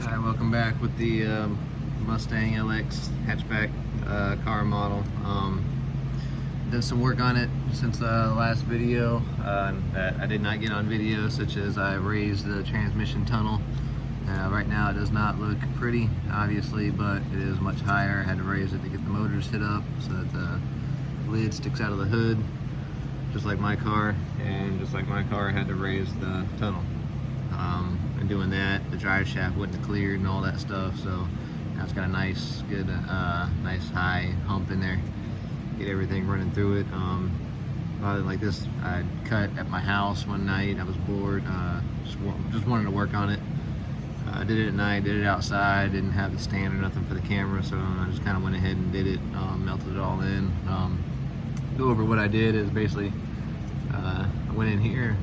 Alright, welcome back with the Mustang LX hatchback car model. Did some work on it since the last video that I did not get on video, such as I raised the transmission tunnel. Right now it does not look pretty, obviously, but it is much higher. I had to raise it to get the motors hit up so that the lid sticks out of the hood, just like my car, and just like my car, I had to raise the tunnel. And doing that, the drive shaft wouldn't have cleared and all that stuff, so now it's got a nice, good, nice high hump in there. Get everything running through it. Rather like this, I cut at my house one night. I was bored, just wanted to work on it. I did it at night, did it outside, didn't have the stand or nothing for the camera, so I just kind of went ahead and did it, melted it all in. Go over what I did is basically, I went in here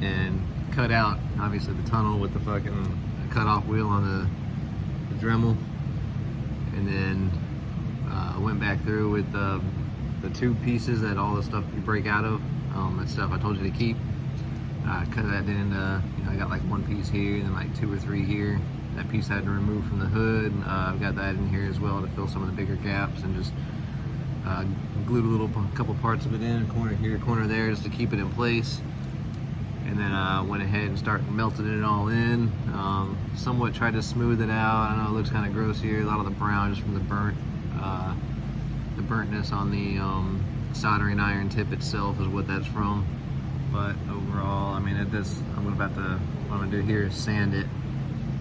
and cut out, obviously, the tunnel with the fucking cut-off wheel on the Dremel, and then went back through with the tube pieces that all the stuff you break out of, that stuff I told you to keep. Cut that into, I got like one piece here and then like 2 or 3 here. That piece I had to remove from the hood. I've got that in here as well to fill some of the bigger gaps, and just glued a couple parts of it in, a corner here, a corner there, just to keep it in place. And then went ahead and started melting it all in. Somewhat tried to smooth it out. I know it looks kind of gross here. A lot of the brown just from the burntness on the soldering iron tip itself is what that's from. But overall, I mean, what I'm gonna do here is sand it.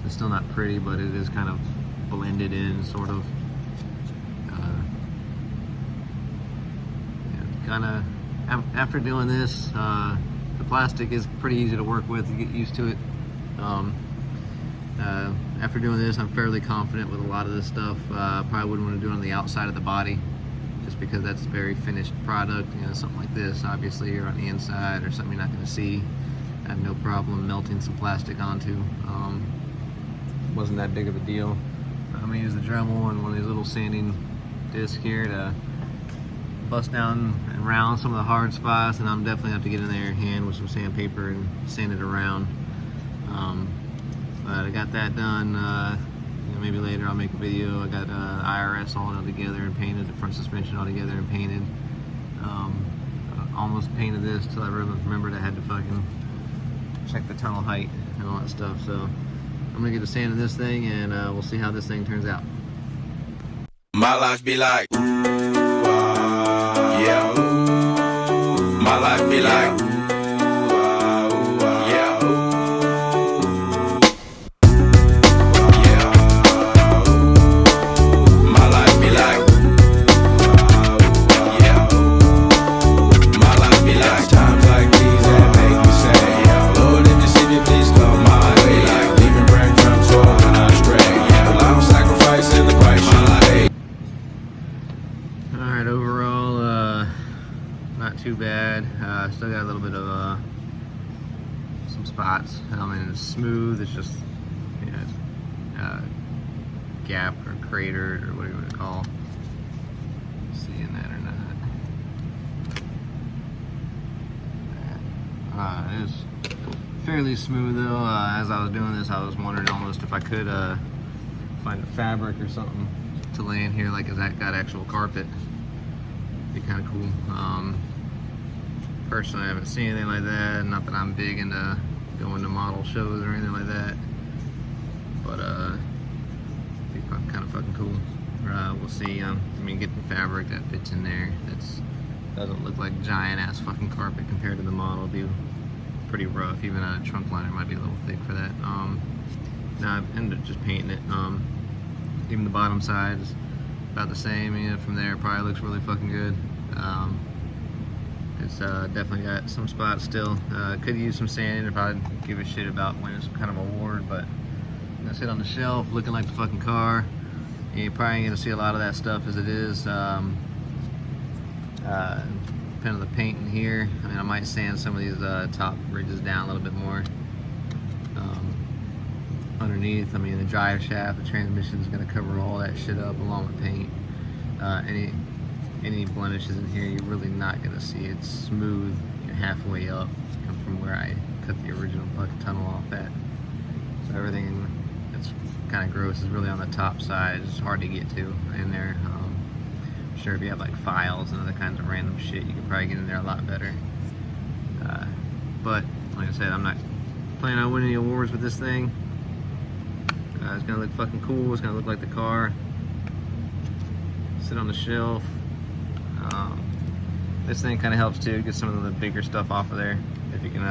It's still not pretty, but it is kind of blended in, sort of. Kind of after doing this. The plastic is pretty easy to work with. You get used to it. After doing this, I'm fairly confident with a lot of this stuff. Probably wouldn't want to do it on the outside of the body, just because that's a very finished product. Something like this, obviously, or on the inside, or something you're not going to see. I have no problem melting some plastic onto. Wasn't that big of a deal. I'm going to use the Dremel and one of these little sanding discs here to bust down and round some of the hard spots, and I'm definitely have to get in there hand with some sandpaper and sand it around. But I got that done. Maybe later I'll make a video. I got IRS all together and painted, the front suspension all together and painted. Almost painted this till I remembered I had to fucking check the tunnel height and all that stuff. So I'm gonna get a sand in this thing, and we'll see how this thing turns out. My life be like, yeah. My life be like, yeah. Yeah. My life be like, yeah. My life be like, times like these that make me say, Lord, if you see me, please come my way. Like leaving breadcrumbs for when I stray. Yeah, I'm sacrificing the price you pay. Alright, overall, not too bad. Still got a little bit of some spots. I mean, it's smooth. It's just, it's gap or cratered or whatever you want to call. Seeing that or not? It is fairly smooth though. As I was doing this, I was wondering almost if I could find a fabric or something to lay in here, like if that got actual carpet. Be kind of cool. Personally, I haven't seen anything like that. Not that I'm big into going to model shows or anything like that, but be kind of fucking cool. We'll see. I mean, getting fabric that fits in there, doesn't look like giant ass fucking carpet compared to the model. It'll be pretty rough. Even a trunk liner might be a little thick for that. Now I've ended up just painting it. Even the bottom side is about the same. From there it probably looks really fucking good. It's definitely got some spots still. Could use some sanding if I give a shit about winning some kind of award, but I'm gonna sit on the shelf looking like the fucking car. You probably ain't gonna see a lot of that stuff as it is. Depending on the paint in here, I mean, I might sand some of these top ridges down a little bit more. Underneath, I mean, the drive shaft, the transmission is going to cover all that shit up along with paint. Any blemishes in here, you're really not going to see. It's smooth. You're halfway up from where I cut the original fucking tunnel off at. So So everything that's kind of gross is really on the top side. It's hard to get to in there. I'm sure if you have like files and other kinds of random shit, you could probably get in there a lot better. But like I said, I'm not planning on winning any awards with this thing. It's gonna look fucking cool. It's gonna look like the car. Sit on the shelf. This thing kind of helps too, get some of the bigger stuff off of there. If you can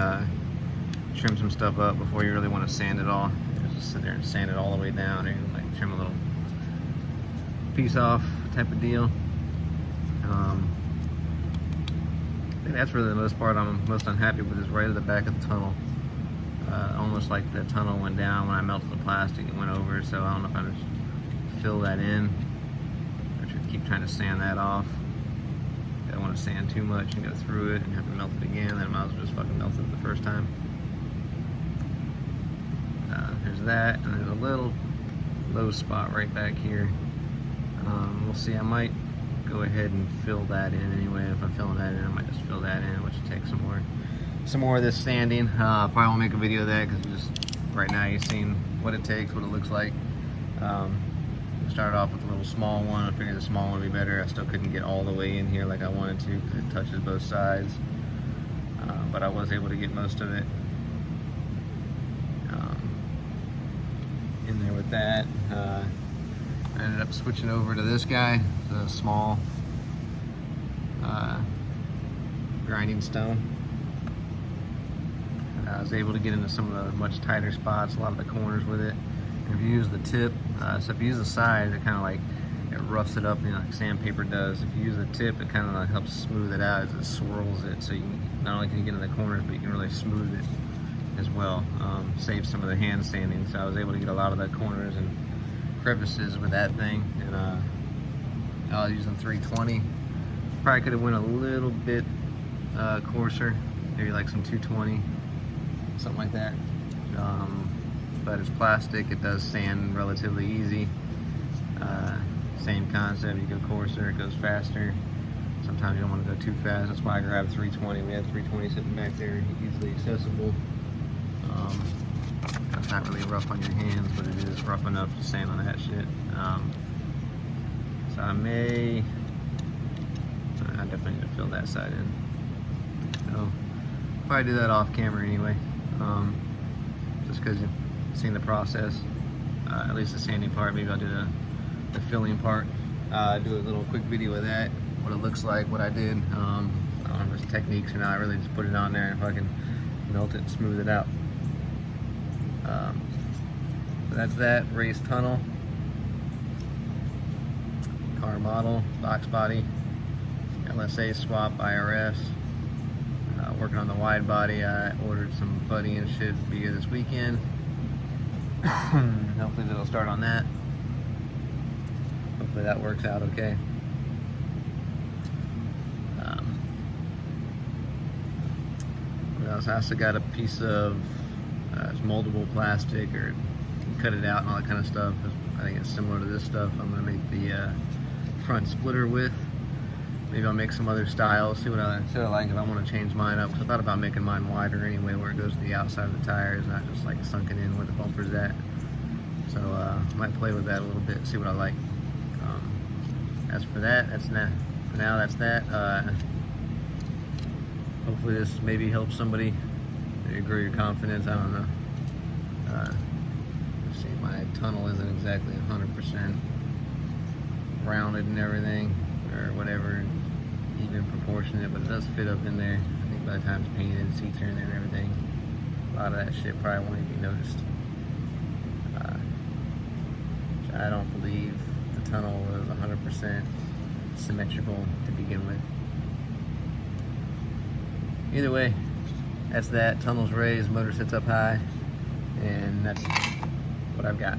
trim some stuff up before you really want to sand it all. Just sit there and sand it all the way down, or like trim a little piece off type of deal. I think that's really the most part I'm most unhappy with, is right at the back of the tunnel. Almost like the tunnel went down when I melted the plastic, it went over, so I don't know if I just fill that in or should keep trying to sand that off. I don't want to sand too much and go through it and have to melt it again, then I might as well just fucking melt it the first time. There's that, and there's a little low spot right back here. We'll see, I might go ahead and fill that in anyway. If I'm filling that in, I might just fill that in, which will take some more of this sanding. Probably won't make a video of that because just right now you've seen what it takes, what it looks like. Started off with a little small one. I figured the small one would be better. I still couldn't get all the way in here like I wanted to because it touches both sides. But I was able to get most of it in there with that. I ended up switching over to this guy, the small grinding stone. I was able to get into some of the much tighter spots, a lot of the corners with it. If you use the tip, so if you use the side, it kind of like, it roughs it up, you know, like sandpaper does. If you use the tip, it kind of like helps smooth it out as it swirls it. So you can, not only can you get in the corners, but you can really smooth it as well. Save some of the hand sanding. So I was able to get a lot of the corners and crevices with that thing. And I was using 320. Probably could have went a little bit coarser, maybe like some 220, something like that. But it's plastic, it does sand relatively easy. Same concept, you go coarser, it goes faster. Sometimes you don't want to go too fast, that's why I grabbed 320. We have 320 sitting back there, easily accessible. It's not really rough on your hands, but it is rough enough to sand on that shit. So I definitely need to fill that side in. So, probably do that off camera anyway. Just because you've seen the process, at least the sanding part. Maybe I'll do the filling part. Do a little quick video of that, what it looks like, what I did. I don't know if there's techniques or not. I really just put it on there and fucking melt it and smooth it out. So that's that raised tunnel, car model, box body, LSA swap, IRS. Working on the wide body. I ordered some buddy and shit via this weekend. Hopefully that'll start on that. Hopefully that works out okay. What else? I also got a piece of it's moldable plastic, or you can cut it out and all that kind of stuff. I think it's similar to this stuff. I'm gonna make the front splitter with. Maybe I'll make some other styles, see what I like if I want to change mine up. Cause I thought about making mine wider anyway, where it goes to the outside of the tires, not just like sunken in where the bumper's at. So I might play with that a little bit, see what I like. As for that, that's not, for now that's that. Hopefully this maybe helps somebody, maybe grow your confidence, I don't know. Let's see, my tunnel isn't exactly 100% rounded and everything, or whatever, even proportionate, but it does fit up in there. I think by the time it's painted, seats are in there and everything, a lot of that shit probably won't even be noticed. I don't believe the tunnel was 100% symmetrical to begin with. Either way, that's that. Tunnel's raised, motor sits up high, and that's what I've got.